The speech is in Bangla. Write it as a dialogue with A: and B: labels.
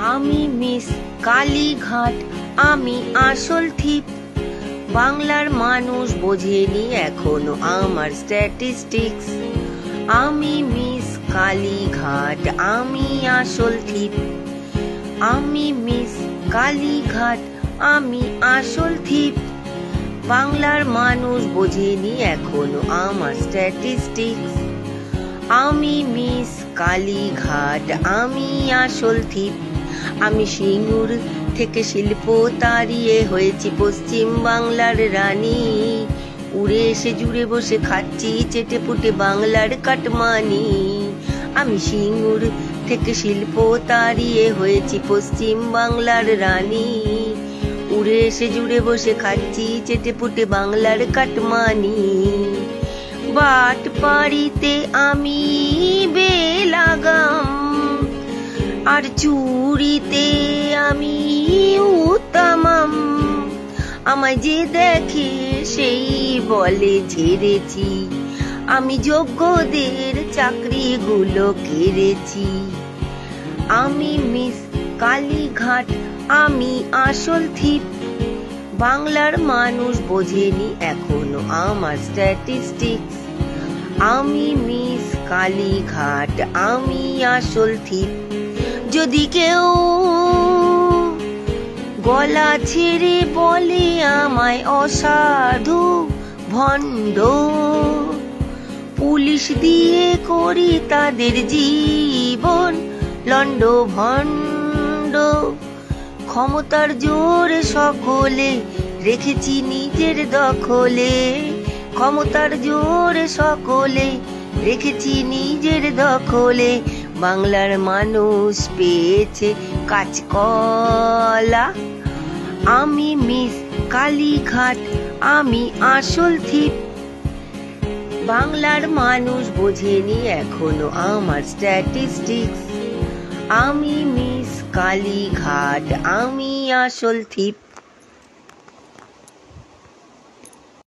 A: আমি মিস কালীঘাট, আমি আসল থিপ। বাংলার মানুষ বোঝেনি এখনো আমার স্ট্যাটিস্টিক্স। আমি মিস কালীঘাট, আমি আসল থিপ। আমি মিস কালীঘাট, আমি আসল থিপ। বাংলার মানুষ বোঝেনি এখনো আমার স্ট্যাটিস্টিক্স। আমি মিস কালীঘাট, আমি আসল থিপ। আমি সিঙ্গুর থেকে শিল্প তাড়িয়ে হয়েছি পশ্চিম বাংলার রানী। উড়ে এসে জুড়ে বসে খাচ্ছি চেটে পুটে বাংলার কাটমানি। আমি সিঙ্গুর থেকে শিল্প তাড়িয়ে হয়েছি পশ্চিম বাংলার রানী। উড়ে এসে জুড়ে বসে খাচ্ছি চেটে পুটে বাংলার কাটমানি। বাট পাড়িতে আমি বেলাগাম, আর চুরিতে আমি উত্তমম। আমায় যে দেখে সেই বলে ঝেড়েছি, আমি যোগ্যদের চাকরিগুলো কেড়েছি। আমি মিস কালীঘাট, আমি আসল থিপ। বাংলার মানুষ বোঝেনি এখনো আমার স্ট্যাটিস্টিক্স। আমি মিস কালীঘাট, আমি আসল থিপ। যদি কেউ গলা ছেড়ে বলে আমায় অসাধু ভণ্ড, পুলিশ দিয়ে করি তাদের জীবন লন্ড ভণ্ড। ক্ষমতার জোরে সকলে রেখেছি নিজের দখলে। ক্ষমতার জোরে সকলে রেখেছি নিজের দখলে। বাংলার মানুষ পেয়েছে কাঁচকলা। আমি মিস কালীঘাট, আমি আসল থিপ। বাংলার মানুষ বোঝেনি এখনো আমার স্ট্যাটিস্টিক্স। আমি মিস কালীঘাট, আমি আসল থিপ।